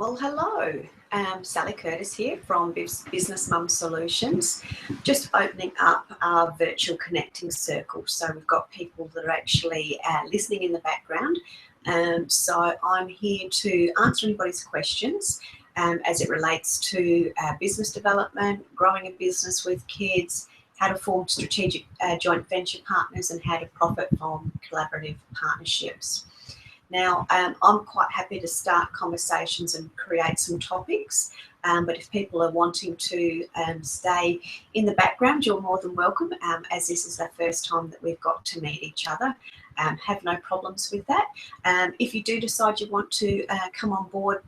Well, hello. Sally Curtis here from Business Mum Solutions. Just opening up our virtual connecting circle. So we've got people that are actually listening in the background. So I'm here to answer anybody's questions as it relates to business development, growing a business with kids, how to form strategic joint venture partners, and how to profit from collaborative partnerships. Now, I'm quite happy to start conversations and create some topics, but if people are wanting to stay in the background, you're more than welcome, as this is the first time that we've got to meet each other. Have no problems with that. If you do decide you want to come on board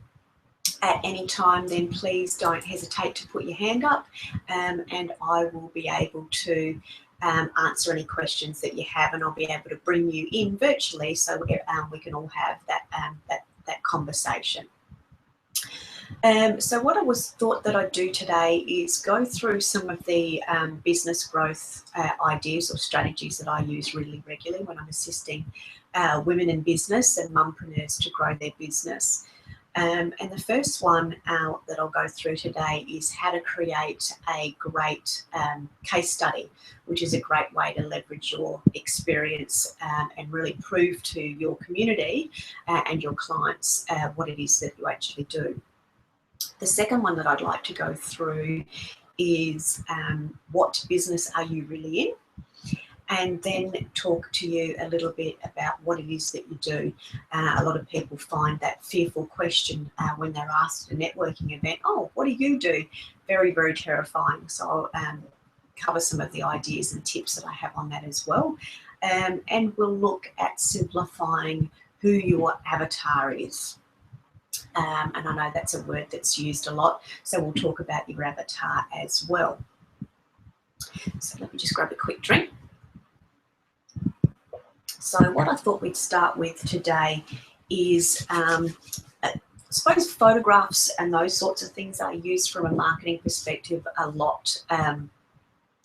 at any time, then please don't hesitate to put your hand up, and I will be able to answer any questions that you have, and I'll be able to bring you in virtually so we can all have that conversation. So what I thought that I'd do today is go through some of the business growth ideas or strategies that I use really regularly when I'm assisting women in business and mumpreneurs to grow their business. And the first one that I'll go through today is how to create a great case study, which is a great way to leverage your experience and really prove to your community and your clients what it is that you actually do. The second one that I'd like to go through is what business are you really in? And then talk to you a little bit about what it is that you do. A lot of people find that fearful question when they're asked at a networking event, oh, what do you do? Very, very terrifying. So I'll cover some of the ideas and tips that I have on that as well. And we'll look at simplifying who your avatar is. And I know that's a word that's used a lot, so we'll talk about your avatar as well. So let me just grab a quick drink. So what I thought we'd start with today is, I suppose, photographs and those sorts of things are used from a marketing perspective a lot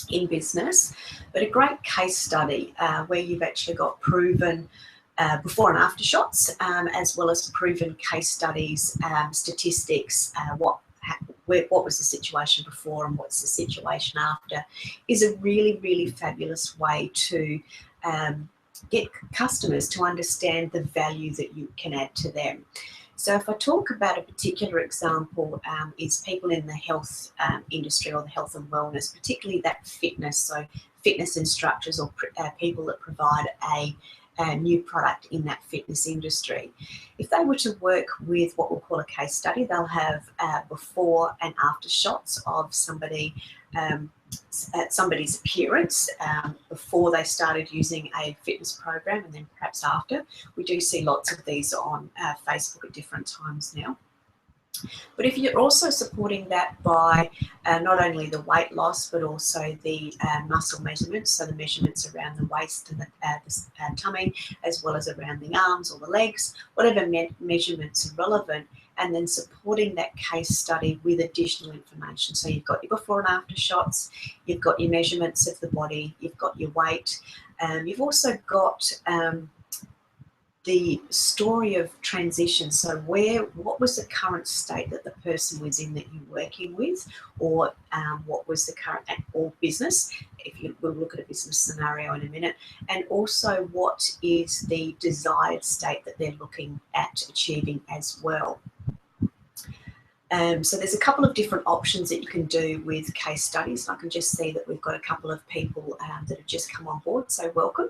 in business, but a great case study where you've actually got proven before and after shots, as well as proven case studies, statistics, what was the situation before and what's the situation after, is a really, really fabulous way to get customers to understand the value that you can add to them. So if I talk about a particular example, is people in the health industry or the health and wellness, particularly that fitness, so fitness instructors or people that provide a new product in that fitness industry. If they were to work with what we'll call a case study, they'll have before and after shots of somebody's appearance before they started using a fitness program, and then perhaps after. We do see lots of these on Facebook at different times now. But if you're also supporting that by not only the weight loss, but also the muscle measurements, so the measurements around the waist and the tummy, as well as around the arms or the legs, whatever measurements are relevant, and then supporting that case study with additional information. So you've got your before and after shots, you've got your measurements of the body, you've got your weight, you've also got the story of transition. So what was the current state that the person was in that you're working with, or what was the current, or business, we'll look at a business scenario in a minute, and also what is the desired state that they're looking at achieving as well. So there's a couple of different options that you can do with case studies. I can just see that we've got a couple of people that have just come on board, so welcome.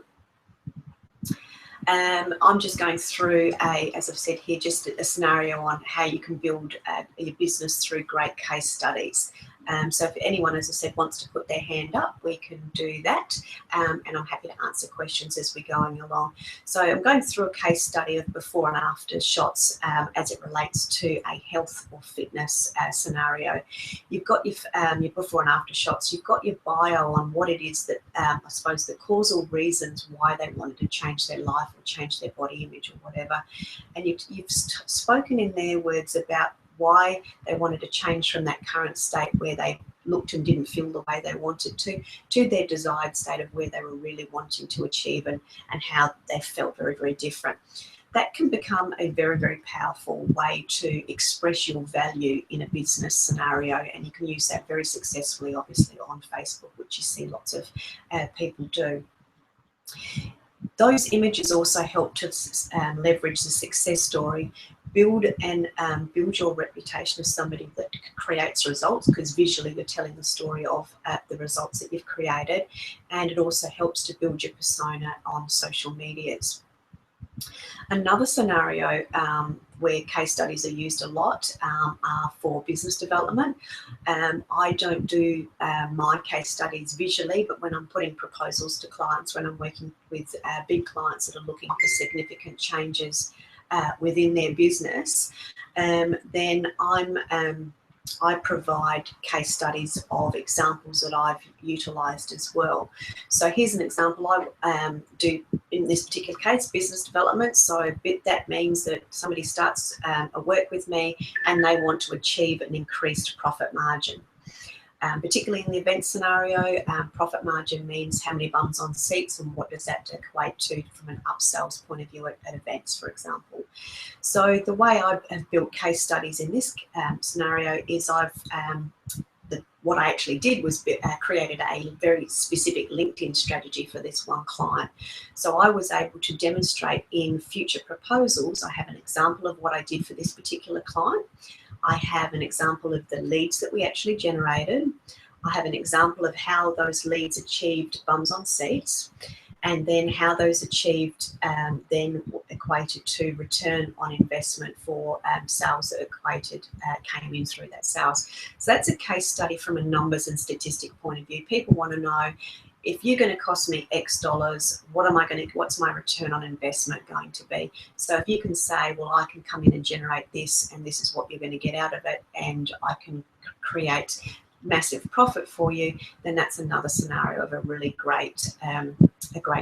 I'm just going through as I've said here, just a scenario on how you can build your business through great case studies. So if anyone, as I said, wants to put their hand up, we can do that, and I'm happy to answer questions as we're going along. So I'm going through a case study of before and after shots as it relates to a health or fitness scenario. You've got your before and after shots, you've got your bio on what it is that, I suppose, the causal reasons why they wanted to change their life or change their body image or whatever, and you've spoken in their words about why they wanted to change from that current state where they looked and didn't feel the way they wanted to their desired state of where they were really wanting to achieve, and how they felt very, very different. that can become a very, very powerful way to express your value in a business scenario, and you can use that very successfully, obviously, on Facebook, which you see lots of people do. Those images also help to leverage the success story, build your reputation as somebody that creates results, because visually you're telling the story of the results that you've created, and it also helps to build your persona on social medias. Another scenario where case studies are used a lot are for business development. I don't do my case studies visually, but when I'm putting proposals to clients, when I'm working with big clients that are looking for significant changes within their business, then I provide case studies of examples that I've utilised as well. So here's an example I do in this particular case, business development. So that means that somebody starts a work with me and they want to achieve an increased profit margin. Particularly in the event scenario, profit margin means how many bums on seats and what does that equate to from an upsells point of view at events, for example. So the way I have built case studies in this scenario is what I actually did was created a very specific LinkedIn strategy for this one client. So I was able to demonstrate in future proposals. I have an example of what I did for this particular client. I have an example of the leads that we actually generated. I have an example of how those leads achieved bums on seats, and then how those achieved then equated to return on investment for sales that came in through that sales. So that's a case study from a numbers and statistic point of view. People want to know, if you're going to cost me X dollars, what's my return on investment going to be? So if you can say, well, I can come in and generate this, and this is what you're going to get out of it, and I can create massive profit for you, then that's another scenario of a really great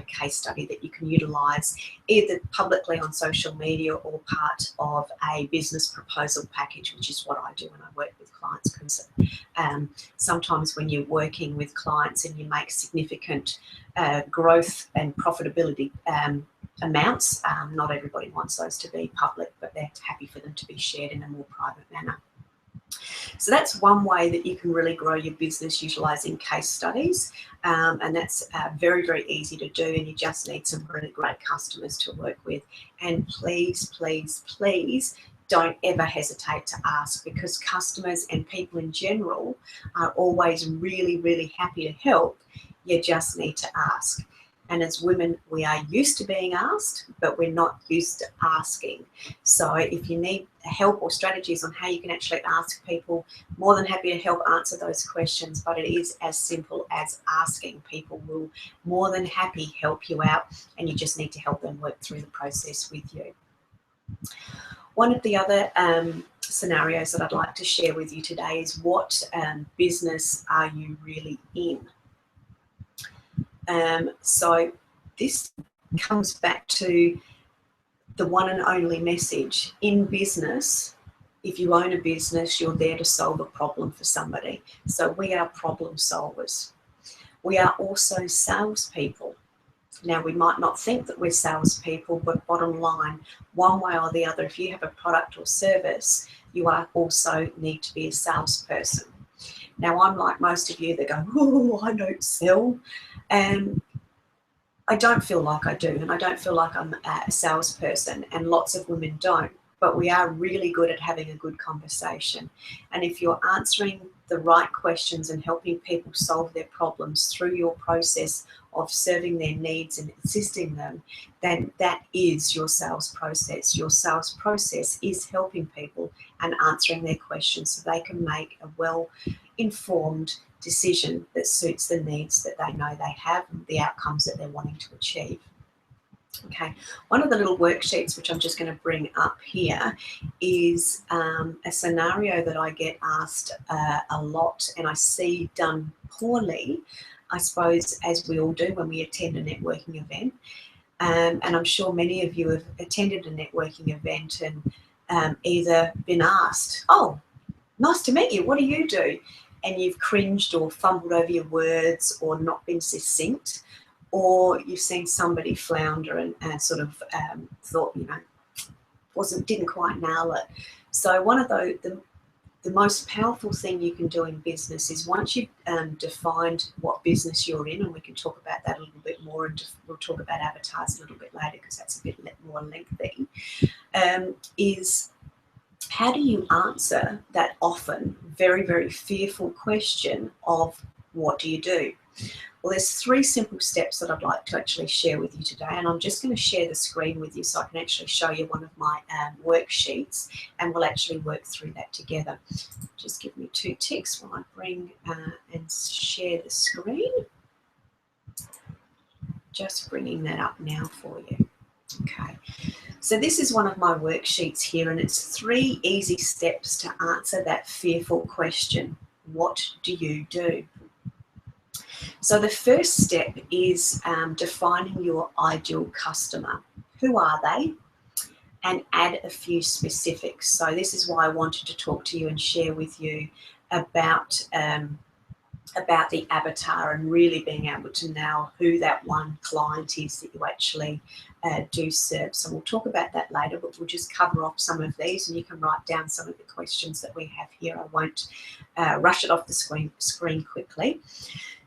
case study that you can utilize either publicly on social media or part of a business proposal package, which is what I do when I work with clients. Because sometimes when you're working with clients and you make significant growth and profitability amounts, not everybody wants those to be public, but they're happy for them to be shared in a more private manner. So that's one way that you can really grow your business utilizing case studies, and that's very, very easy to do, and you just need some really great customers to work with. And please, please, please don't ever hesitate to ask, because customers and people in general are always really, really happy to help. You just need to ask. And as women, we are used to being asked, but we're not used to asking. So if you need help or strategies on how you can actually ask people, more than happy to help answer those questions. But it is as simple as asking. People will more than happy help you out, and you just need to help them work through the process with you. One of the other scenarios that I'd like to share with you today is, what business are you really in? So this comes back to the one and only message. In business, if you own a business, you're there to solve a problem for somebody. So we are problem solvers. We are also salespeople. Now, we might not think that we're salespeople, but bottom line, one way or the other, if you have a product or service, you also need to be a salesperson. Now, I'm like most of you that go, oh, I don't sell. I don't feel like I do, and I don't feel like I'm a salesperson, and lots of women don't, but we are really good at having a good conversation. And if you're answering the right questions and helping people solve their problems through your process of serving their needs and assisting them, then that is your sales process. Your sales process is helping people and answering their questions so they can make a well-informed decision that suits the needs that they know they have and the outcomes that they're wanting to achieve. Okay, one of the little worksheets which I'm just going to bring up here is a scenario that I get asked a lot, and I see done poorly, I suppose, as we all do when we attend a networking event. And I'm sure many of you have attended a networking event and either been asked, oh, nice to meet you, what do you do? And you've cringed or fumbled over your words or not been succinct, or you've seen somebody flounder and sort of thought, didn't quite nail it. So one of the most powerful thing you can do in business is once you've defined what business you're in, and we can talk about that a little bit more, and we'll talk about avatars a little bit later because that's a bit more lengthy, is how do you answer that often very, very fearful question of what do you do? Well, there's 3 simple steps that I'd like to actually share with you today, and I'm just going to share the screen with you so I can actually show you one of my worksheets, and we'll actually work through that together. Just give me 2 ticks while I bring and share the screen. Just bringing that up now for you. Okay, so this is one of my worksheets here, and it's 3 easy steps to answer that fearful question. What do you do? So the first step is defining your ideal customer. Who are they? And add a few specifics. So this is why I wanted to talk to you and share with you about the avatar and really being able to know who that one client is that you actually do serve. So we'll talk about that later, but we'll just cover off some of these, and you can write down some of the questions that we have here. I won't rush it off the screen quickly.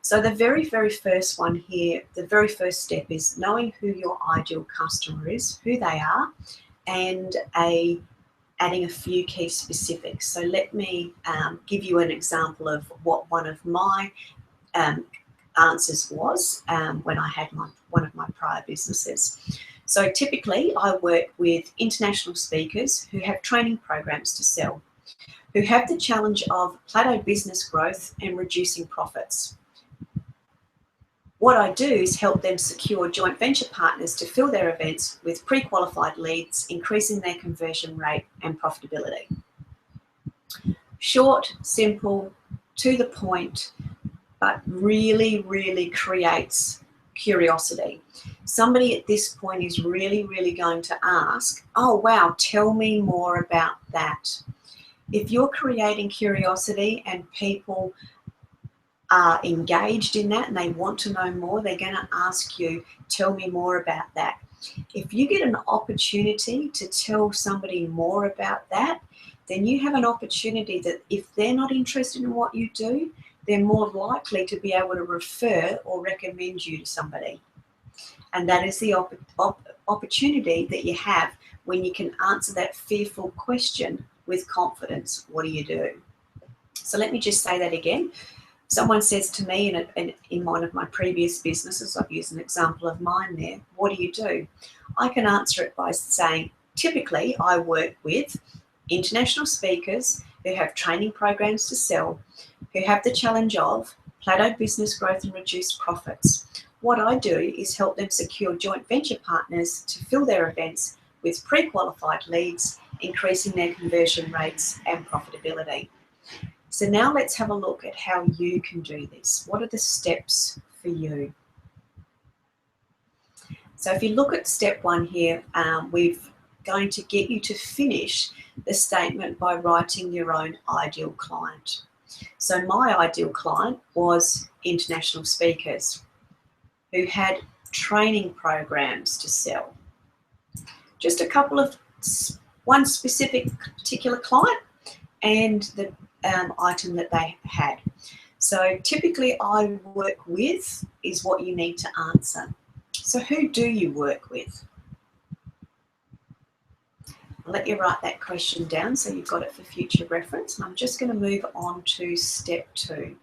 So the very, very first one here, the very first step is knowing who your ideal customer is, who they are, and adding a few key specifics. So let me give you an example of what one of my answers was when I had one of my prior businesses. So typically I work with international speakers who have training programs to sell, who have the challenge of plateaued business growth and reducing profits. What I do is help them secure joint venture partners to fill their events with pre-qualified leads, increasing their conversion rate and profitability. Short, simple, to the point, but really, really creates curiosity. Somebody at this point is really, really going to ask, oh, wow, tell me more about that. If you're creating curiosity and people are engaged in that and they want to know more, they're going to ask you, tell me more about that. If you get an opportunity to tell somebody more about that, then you have an opportunity that if they're not interested in what you do, they're more likely to be able to refer or recommend you to somebody. And that is the opportunity that you have when you can answer that fearful question with confidence. What do you do? So let me just say that again. Someone says to me in one of my previous businesses, I've used an example of mine there, what do you do? I can answer it by saying, typically I work with international speakers who have training programs to sell, who have the challenge of plateaued business growth and reduced profits. What I do is help them secure joint venture partners to fill their events with pre-qualified leads, increasing their conversion rates and profitability. So now let's have a look at how you can do this. What are the steps for you? So if you look at step 1 here, we're going to get you to finish the statement by writing your own ideal client. So my ideal client was international speakers who had training programs to sell. Just a couple of one specific particular client and the item that they had. So typically I work with is what you need to answer. So who do you work with? I'll let you write that question down so you've got it for future reference. And I'm just going to move on to step 2.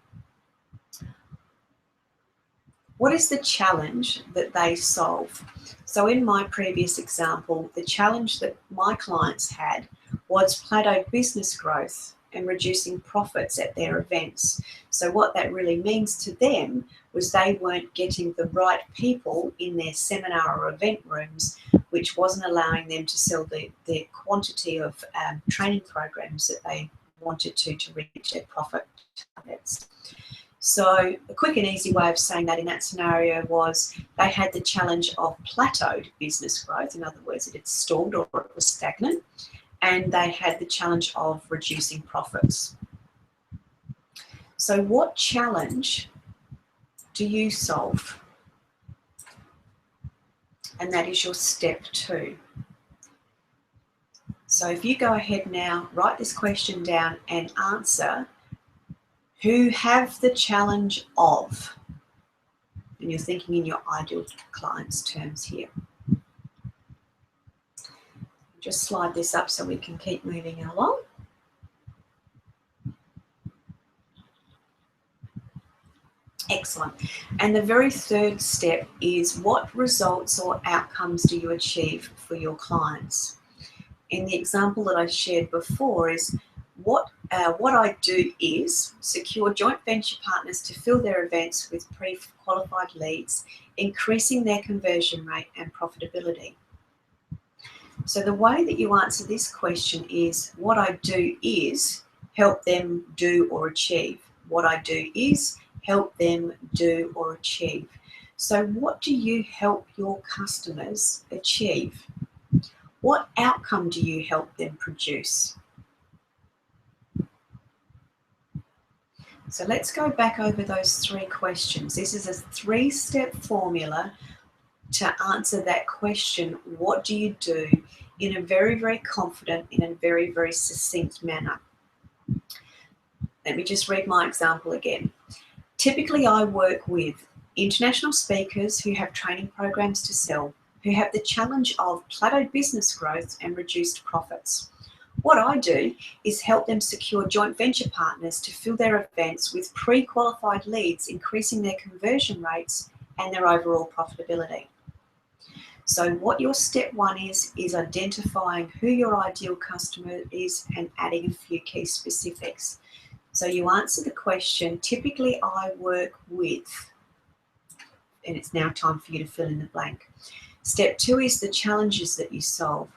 What is the challenge that they solve? So in my previous example, the challenge that my clients had was plateaued business growth and reducing profits at their events. So what that really means to them was they weren't getting the right people in their seminar or event rooms, which wasn't allowing them to sell the quantity of training programs that they wanted to reach their profit targets. So a quick and easy way of saying that in that scenario was they had the challenge of plateaued business growth. In other words, it had stalled or it was stagnant. And they had the challenge of reducing profits. So what challenge do you solve? And that is your step 2. So if you go ahead now, write this question down and answer, who have the challenge of, and you're thinking in your ideal client's terms here. Just slide this up so we can keep moving along. Excellent. And the very third step is, what results or outcomes do you achieve for your clients? In the example that I shared before is, what I do is secure joint venture partners to fill their events with pre-qualified leads, increasing their conversion rate and profitability. So the way that you answer this question is, what I do is help them do or achieve. What I do is help them do or achieve. So what do you help your customers achieve? What outcome do you help them produce? So let's go back over those three questions. This is a 3-step formula to answer that question, what do you do, in a very, very confident, in a very, very succinct manner. Let me just read my example again. Typically, I work with international speakers who have training programs to sell, who have the challenge of plateaued business growth and reduced profits. What I do is help them secure joint venture partners to fill their events with pre-qualified leads, increasing their conversion rates and their overall profitability. So what your step 1 is identifying who your ideal customer is and adding a few key specifics. So you answer the question, typically I work with, and it's now time for you to fill in the blank. Step 2 is the challenges that you solve.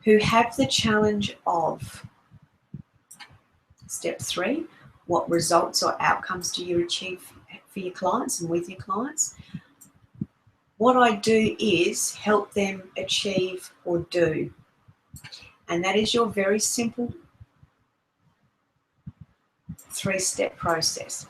Who have the challenge of. Step 3, what results or outcomes do you achieve for your clients and with your clients? What I do is help them achieve or do. And that is your very simple 3-step process.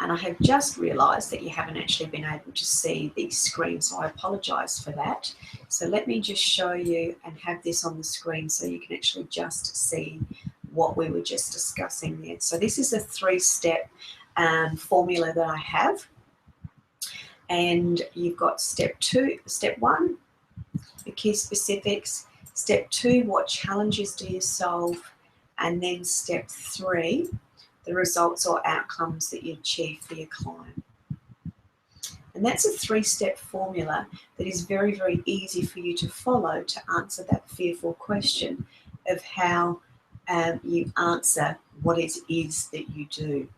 And I have just realised that you haven't actually been able to see the screen, so I apologise for that. So let me just show you and have this on the screen so you can actually just see what we were just discussing there. So this is a 3-step formula that I have. And you've got step 1, the key specifics. Step 2, what challenges do you solve? And then step 3, the results or outcomes that you achieve for your client. And that's a 3-step formula that is very, very easy for you to follow to answer that fearful question of how you answer what it is that you do.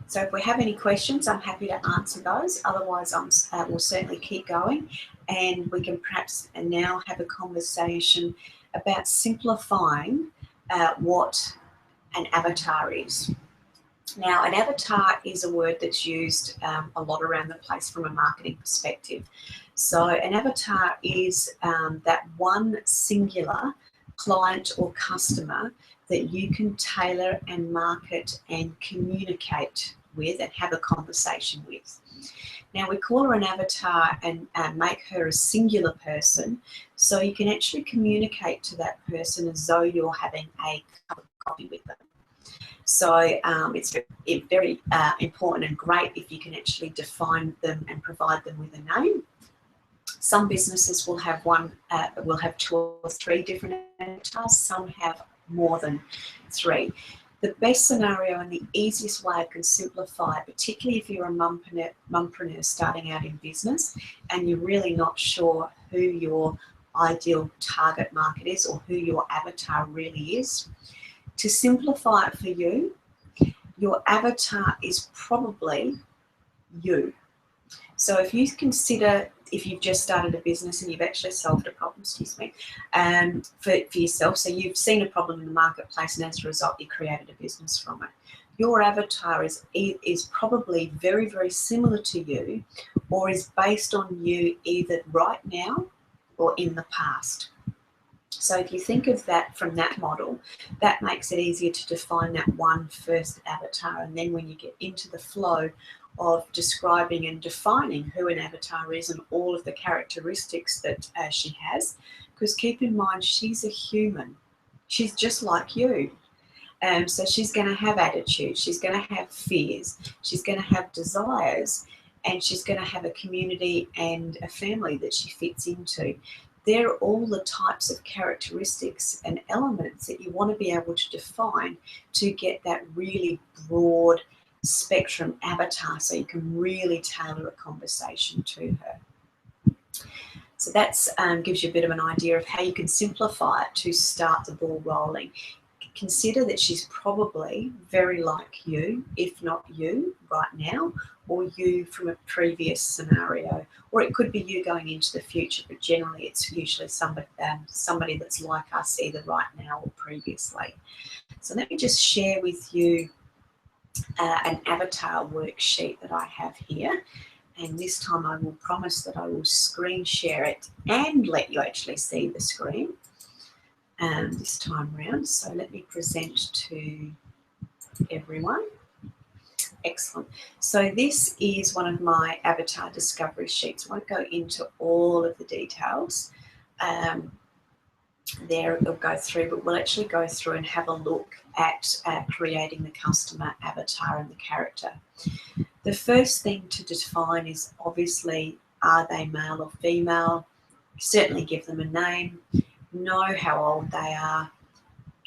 So if we have any questions, I'm happy to answer those. Otherwise, we'll certainly keep going, and we can perhaps now have a conversation about simplifying what an avatar is. Now, an avatar is a word that's used a lot around the place from a marketing perspective. So an avatar is that one singular client or customer that you can tailor and market and communicate with and have a conversation with. Now, we call her an avatar and make her a singular person, so you can actually communicate to that person as though you're having a cup of coffee with them. So it's very important and great if you can actually define them and provide them with a name. Some businesses will have 2 or 3 different avatars. Some have more than 3. The best scenario and the easiest way I can simplify, particularly if you're a mumpreneur starting out in business and you're really not sure who your ideal target market is or who your avatar really is, to simplify it for you, your avatar is probably you. So if you consider, if you've just started a business and you've actually solved a problem, for yourself, so you've seen a problem in the marketplace and as a result you created a business from it. Your avatar is probably very, very similar to you, or is based on you either right now or in the past. So if you think of that from that model, that makes it easier to define that one first avatar, and then when you get into the flow of describing and defining who an avatar is and all of the characteristics that she has. Because keep in mind, she's a human. She's just like you. So she's going to have attitudes, she's going to have fears, she's going to have desires, and she's going to have a community and a family that she fits into. They're all the types of characteristics and elements that you want to be able to define to get that really broad spectrum avatar, so you can really tailor a conversation to her. So that gives you a bit of an idea of how you can simplify it to start the ball rolling. Consider that she's probably very like you, if not you right now, or you from a previous scenario, or it could be you going into the future, but generally it's usually somebody that's like us either right now or previously. So let me just share with you an avatar worksheet that I have here. And this time I will promise that I will screen share it and let you actually see the screen this time round. So let me present to everyone. Excellent. So this is one of my avatar discovery sheets. I won't go into all of the details there, it'll go through, but we'll actually go through and have a look at creating the customer avatar and the character. The first thing to define is obviously, are they male or female? Certainly give them a name, know how old they are,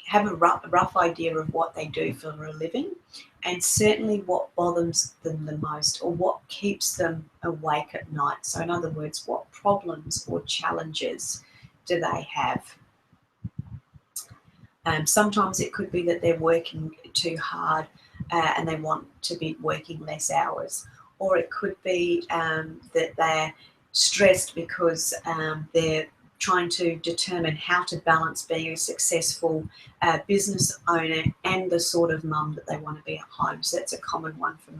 have a rough idea of what they do for a living, and certainly what bothers them the most or what keeps them awake at night. So in other words, what problems or challenges do they have? Sometimes it could be that they're working too hard and they want to be working less hours, or it could be that they're stressed because they're trying to determine how to balance being a successful business owner and the sort of mum that they want to be at home. So that's a common one for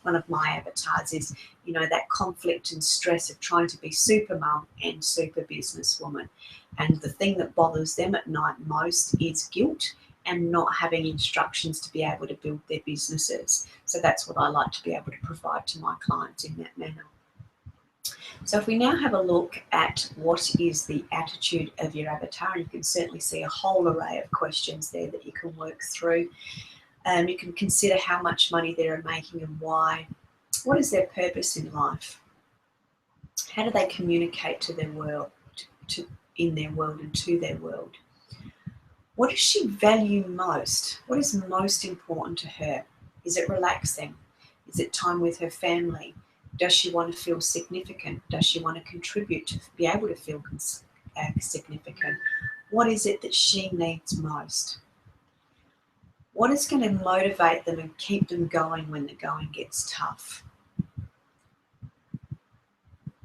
one of my avatars is, you know, that conflict and stress of trying to be super mum and super businesswoman. And the thing that bothers them at night most is guilt and not having instructions to be able to build their businesses. So that's what I like to be able to provide to my clients in that manner. So if we now have a look at what is the attitude of your avatar, you can certainly see a whole array of questions there that you can work through. You can consider how much money they're making and why. What is their purpose in life? How do they communicate to their world, in their world and to their world? What does she value most? What is most important to her? Is it relaxing? Is it time with her family? Does she want to feel significant? Does she want to contribute to be able to feel significant? What is it that she needs most? What is going to motivate them and keep them going when the going gets tough?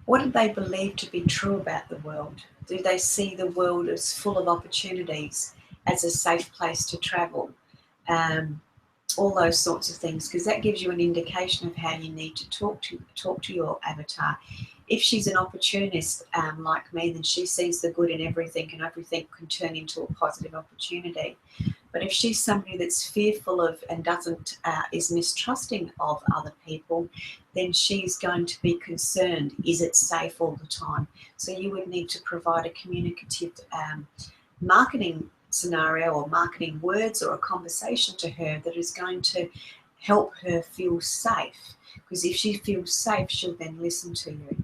What do they believe to be true about the world? Do they see the world as full of opportunities, as a safe place to travel? All those sorts of things, because that gives you an indication of how you need to talk to your avatar. If she's an opportunist like me, then she sees the good in everything and everything can turn into a positive opportunity. But if she's somebody that's fearful of and is mistrusting of other people, then she's going to be concerned, is it safe all the time? So you would need to provide a communicative marketing scenario or marketing words or a conversation to her that is going to help her feel safe. Because if she feels safe, she'll then listen to you.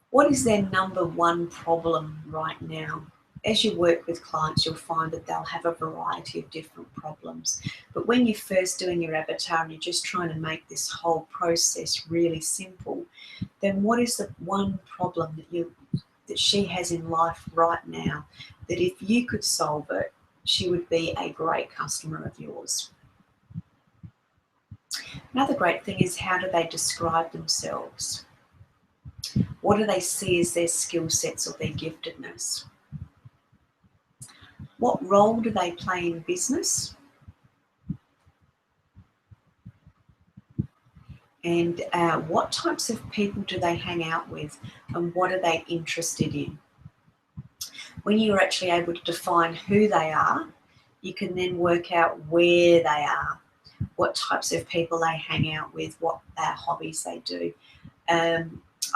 What is their number one problem right now? As you work with clients, you'll find that they'll have a variety of different problems. But when you're first doing your avatar and you're just trying to make this whole process really simple, then what is the one problem that she has in life right now that if you could solve it, she would be a great customer of yours? Another great thing is, how do they describe themselves? What do they see as their skill sets or their giftedness? What role do they play in business? And what types of people do they hang out with, and what are they interested in? When you're actually able to define who they are, you can then work out where they are. what types of people they hang out with, what hobbies they do.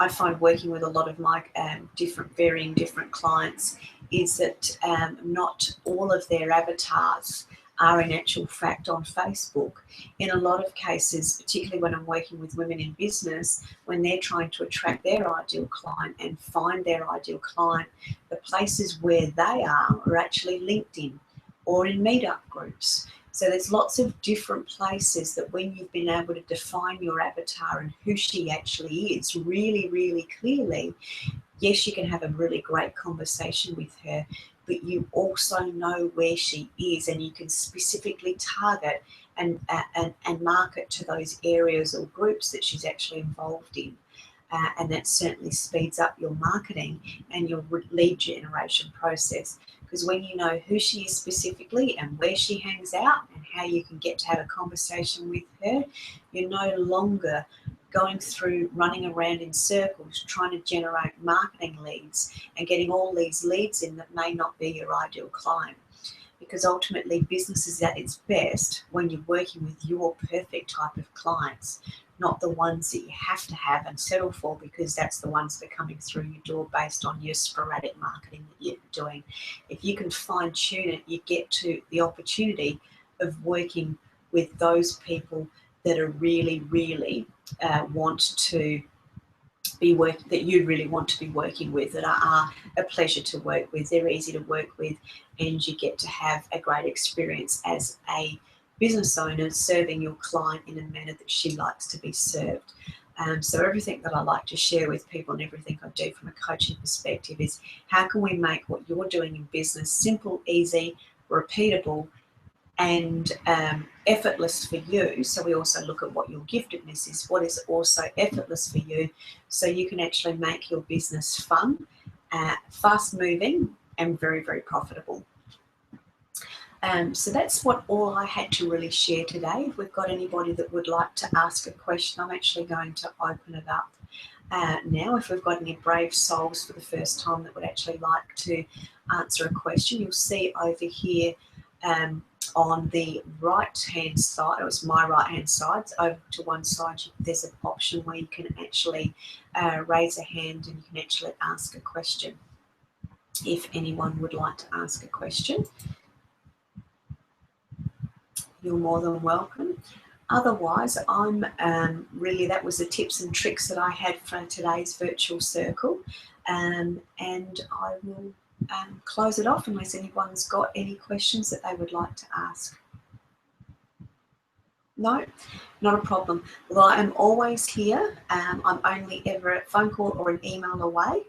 I find working with a lot of my varying different clients is that not all of their avatars are in actual fact on Facebook. In a lot of cases, particularly when I'm working with women in business, when they're trying to attract their ideal client and find their ideal client, the places where they are actually LinkedIn or in meetup groups. So there's lots of different places that when you've been able to define your avatar and who she actually is really, really clearly, yes, you can have a really great conversation with her, but you also know where she is and you can specifically target and market to those areas or groups that she's actually involved in. And that certainly speeds up your marketing and your lead generation process. Because when you know who she is specifically and where she hangs out and how you can get to have a conversation with her, you're no longer going through running around in circles trying to generate marketing leads and getting all these leads in that may not be your ideal client. Because ultimately business is at its best when you're working with your perfect type of clients, not the ones that you have to have and settle for because that's the ones that are coming through your door based on your sporadic marketing that you're doing. If you can fine tune it, you get to the opportunity of working with those people that are really, really want to be that you really want to be working with, that are a pleasure to work with. They're easy to work with, and you get to have a great experience as a business owner serving your client in a manner that she likes to be served. So everything that I like to share with people and everything I do from a coaching perspective is how can we make what you're doing in business simple, easy, repeatable, and effortless for you. So we also look at what your giftedness is, what is also effortless for you, so you can actually make your business fun, fast moving, and very, very profitable. So that's what all I had to really share today. If we've got anybody that would like to ask a question, I'm actually going to open it up now. If we've got any brave souls for the first time that would actually like to answer a question, you'll see over here on the right hand side, it was my right hand side, over to one side there's an option where you can actually raise a hand and you can actually ask a question if anyone would like to ask a question. You're more than welcome. Otherwise, I'm really, that was the tips and tricks that I had for today's virtual circle, and I will close it off unless anyone's got any questions that they would like to ask. No, not a problem. Well, I am always here. I'm only ever a phone call or an email away.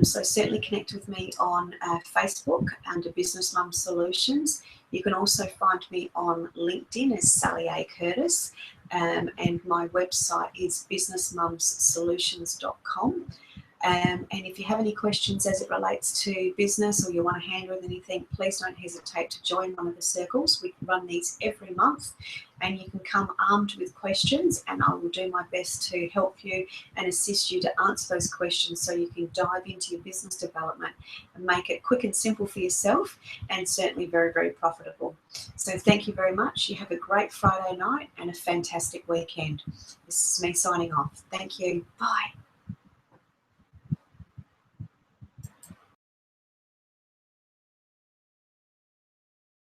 So certainly connect with me on Facebook under Business Mum Solutions. You can also find me on LinkedIn as Sally A. Curtis, and my website is businessmumssolutions.com. And if you have any questions as it relates to business or you want a hand with anything, please don't hesitate to join one of the circles. We run these every month and you can come armed with questions and I will do my best to help you and assist you to answer those questions so you can dive into your business development and make it quick and simple for yourself and certainly very, very profitable. So thank you very much. You have a great Friday night and a fantastic weekend. This is me signing off. Thank you. Bye.